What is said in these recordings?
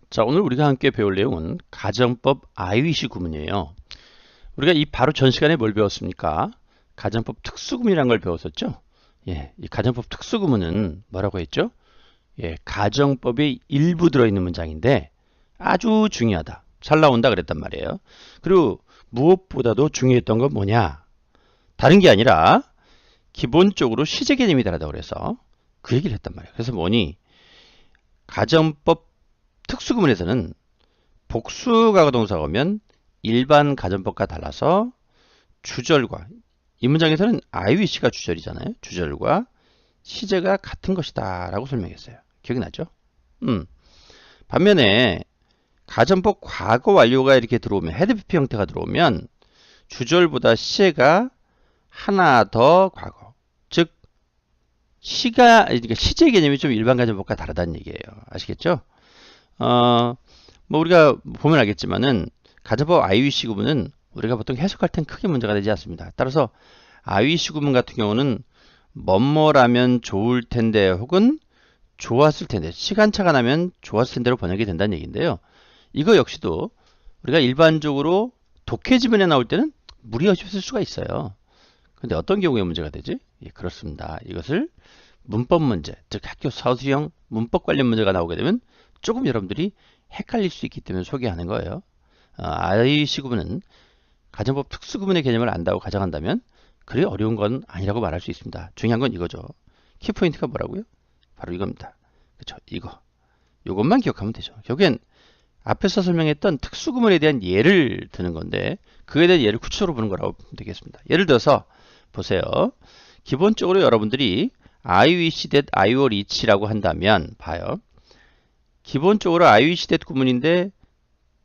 자, 오늘 우리가 함께 배울 내용은 가정법 아이위시 구문이에요. 우리가 이 바로 전 시간에 뭘 배웠습니까? 가정법 특수구문이라는 걸 배웠었죠? 예, 이 가정법 특수구문은 뭐라고 했죠? 예, 가정법의 일부 들어있는 문장인데 아주 중요하다. 잘 나온다 그랬단 말이에요. 그리고 무엇보다도 중요했던 건 뭐냐? 다른 게 아니라 기본적으로 시제 개념이 다르다고 그래서 그 얘기를 했단 말이에요. 그래서 뭐니? 가정법 특수구문에서는 복수가가 동사가 오면 일반 가정법과 달라서 주절과 이 문장에서는 I wish가 주절이잖아요. 주절과 시제가 같은 것이다 라고 설명했어요. 기억나죠? 반면에 가정법 과거 완료가 이렇게 들어오면 헤드 PP 형태가 들어오면 주절보다 시제가 하나 더 과거 즉 시제 개념이 좀 일반 가정법과 다르다는 얘기예요. 아시겠죠? 뭐 우리가 보면 알겠지만은 가정법 아이위시 구문은 우리가 보통 해석할 땐 크게 문제가 되지 않습니다. 따라서 아이위시 구문 같은 경우는 뭐뭐라면 좋을 텐데 혹은 좋았을 텐데 시간차가 나면 좋았을 텐데로 번역이 된다는 얘기인데요. 이거 역시도 우리가 일반적으로 독해지문에 나올 때는 무리 없이 쓸 수가 있어요. 근데 어떤 경우에 문제가 되지? 예, 그렇습니다. 이것을 문법 문제, 즉 학교 서술형 문법 관련 문제가 나오게 되면 조금 여러분들이 헷갈릴 수 있기 때문에 소개하는 거예요. 아이시 구문은 가정법 특수구문의 개념을 안다고 가정한다면 그리 어려운 건 아니라고 말할 수 있습니다. 중요한 건 이거죠. 키포인트가 뭐라고요? 바로 이겁니다. 그렇죠? 이것만 기억하면 되죠. 결국엔 앞에서 설명했던 특수구문에 대한 예를 드는 건데 그에 대한 예를 구체적으로 보는 거라고 보면 되겠습니다. 예를 들어서 보세요. 기본적으로 여러분들이 I wish that I were rich라고 한다면 봐요. 기본적으로 I wish that 구문인데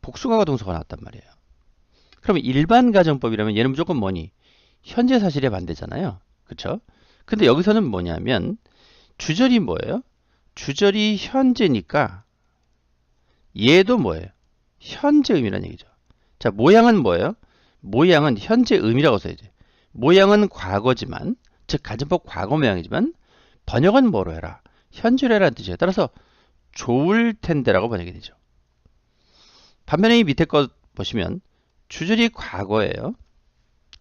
복수가가 동사가 나왔단 말이에요. 그러면 일반 가정법이라면 얘는 무조건 뭐니? 현재 사실에 반대잖아요. 그쵸? 근데 여기서는 뭐냐면 주절이 뭐예요? 주절이 현재니까 얘도 뭐예요? 현재 의미라는 얘기죠. 자, 모양은 뭐예요? 모양은 현재 의미라고 써야지. 모양은 과거지만 즉 가정법 과거 모양이지만 번역은 뭐로 해라? 현재로 해라는 뜻이에요. 따라서 좋을 텐데라고 번역이 되죠. 반면에 이 밑에 거 보시면 주절이 과거예요.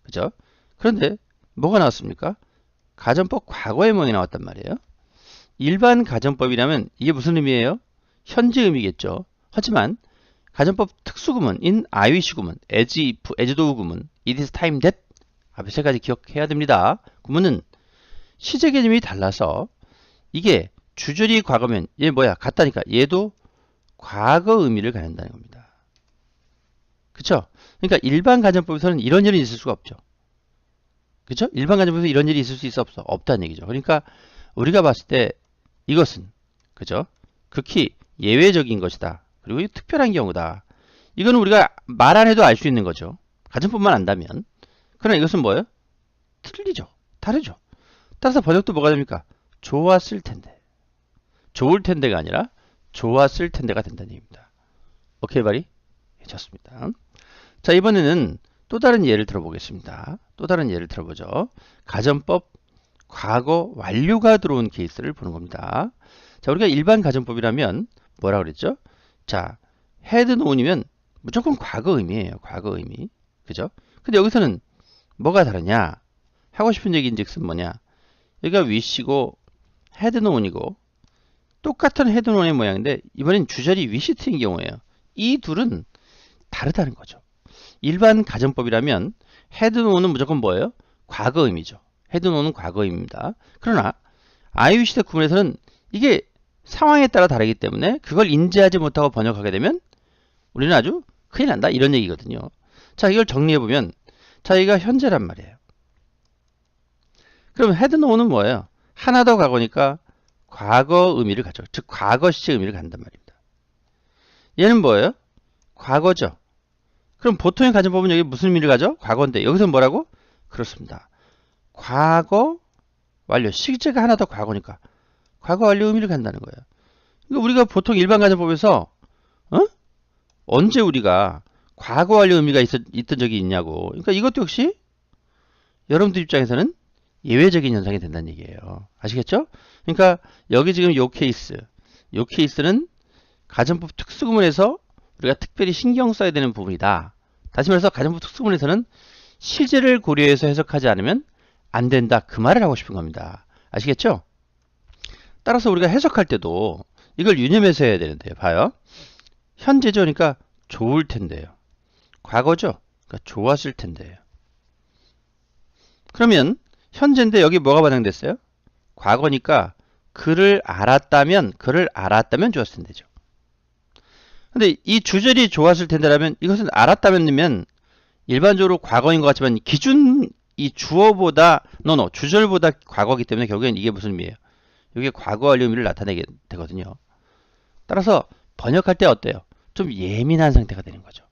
그죠? 그런데 뭐가 나왔습니까? 가정법 과거의 모양이 나왔단 말이에요. 일반 가정법이라면 이게 무슨 의미예요? 현재 의미겠죠. 하지만 가정법 특수구문인 I wish 구문, as if, as though 구문, it is time that 앞에 세 가지 기억해야 됩니다. 구문은 시제 개념이 달라서 이게 주절이 과거면 얘 뭐야? 같다니까 얘도 과거 의미를 갖는다는 겁니다. 그쵸? 그러니까 일반 가정법에서는 이런 일은 있을 수가 없죠. 그쵸? 일반 가정법에서 이런 일이 있을 수 있어 없어? 없다는 얘기죠. 그러니까 우리가 봤을 때 이것은 그죠? 극히 예외적인 것이다. 그리고 특별한 경우다. 이거는 우리가 말 안 해도 알 수 있는 거죠. 가정법만 안다면. 그러나 이것은 뭐예요? 틀리죠. 다르죠. 따라서 번역도 뭐가 됩니까? 좋았을 텐데. 좋을 텐데가 아니라 좋았을 텐데가 된다는 얘기입니다. 오케이, 바리? 예, 좋습니다. 자, 이번에는 또 다른 예를 들어보겠습니다. 또 다른 예를 들어보죠. 가정법 과거 완료가 들어온 케이스를 보는 겁니다. 자, 우리가 일반 가정법이라면 뭐라 그랬죠? 자, had known이면 무조건 과거 의미예요. 과거 의미. 그죠? 근데 여기서는 뭐가 다르냐? 하고 싶은 얘기인즉슨 뭐냐? 여기가 wish고 had known이고 똑같은 had known의 모양인데 이번엔 주절이 wish 트인 경우예요. 이 둘은 다르다는 거죠. 일반 가정법이라면 had known은 무조건 뭐예요? 과거 의미죠. had known은 과거 의미입니다. 그러나 I wish that 구문에서는 이게 상황에 따라 다르기 때문에 그걸 인지하지 못하고 번역하게 되면 우리는 아주 큰일 난다 이런 얘기거든요. 자, 이걸 정리해보면 자, 여기가 현재란 말이에요. 그럼 had known은 뭐예요? 하나 더 과거니까 과거 의미를 가져. 즉 과거 시제 의미를 갖는단 말입니다. 얘는 뭐예요? 과거죠. 그럼 보통의 가정법은 여기 무슨 의미를 가져? 과거인데 여기서 뭐라고? 그렇습니다. 과거 완료. 시제가 하나 더 과거니까 과거 완료 의미를 갖는다는 거예요. 그러니까 우리가 보통 일반 가정법에서 언제 우리가 과거 완료 의미가 있던 적이 있냐고. 그러니까 이것도 역시 여러분들 입장에서는 예외적인 현상이 된다는 얘기예요. 아시겠죠? 그러니까 여기 지금 요 케이스는 가정법 특수구문에서 우리가 특별히 신경 써야 되는 부분이다. 다시 말해서 가정법 특수구문에서는 실제를 고려해서 해석하지 않으면 안 된다. 그 말을 하고 싶은 겁니다. 아시겠죠? 따라서 우리가 해석할 때도 이걸 유념해서 해야 되는데요. 봐요. 현재죠. 그러니까 좋을 텐데요. 과거죠. 그러니까 좋았을 텐데요. 그러면 현재인데 여기 뭐가 반영됐어요? 과거니까 그를 알았다면 좋았을 텐데죠. 근데 이 주절이 좋았을 텐데라면 이것은 알았다면이면 일반적으로 과거인 것 같지만 기준 이 주어보다 주절보다 과거이기 때문에 결국엔 이게 무슨 의미예요? 이게 과거 완료 의미를 나타내게 되거든요. 따라서 번역할 때 어때요? 좀 예민한 상태가 되는 거죠.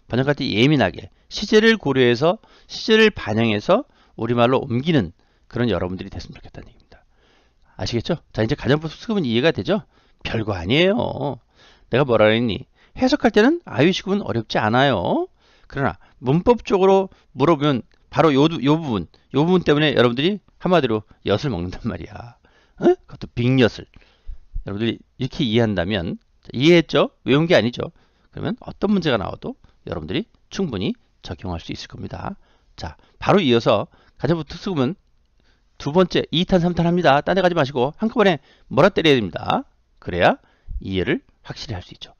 번역할 때 예민하게 시제를 고려해서 시제를 반영해서 우리말로 옮기는 그런 여러분들이 됐으면 좋겠다는 얘기입니다. 아시겠죠? 자, 이제 가정법 수급은 이해가 되죠? 별거 아니에요. 내가 뭐라 그랬니? 해석할 때는 아유시급은 어렵지 않아요. 그러나 문법적으로 물어보면 바로 요 부분 때문에 여러분들이 한마디로 엿을 먹는단 말이야. 어? 그것도 빅엿을. 여러분들이 이렇게 이해한다면 이해했죠? 외운 게 아니죠. 그러면 어떤 문제가 나와도 여러분들이 충분히 적용할 수 있을 겁니다. 자, 바로 이어서 가정법 특수구문 두 번째 2탄 3탄 합니다. 딴 데 가지 마시고 한꺼번에 몰아 때려야 됩니다. 그래야 이해를 확실히 할 수 있죠.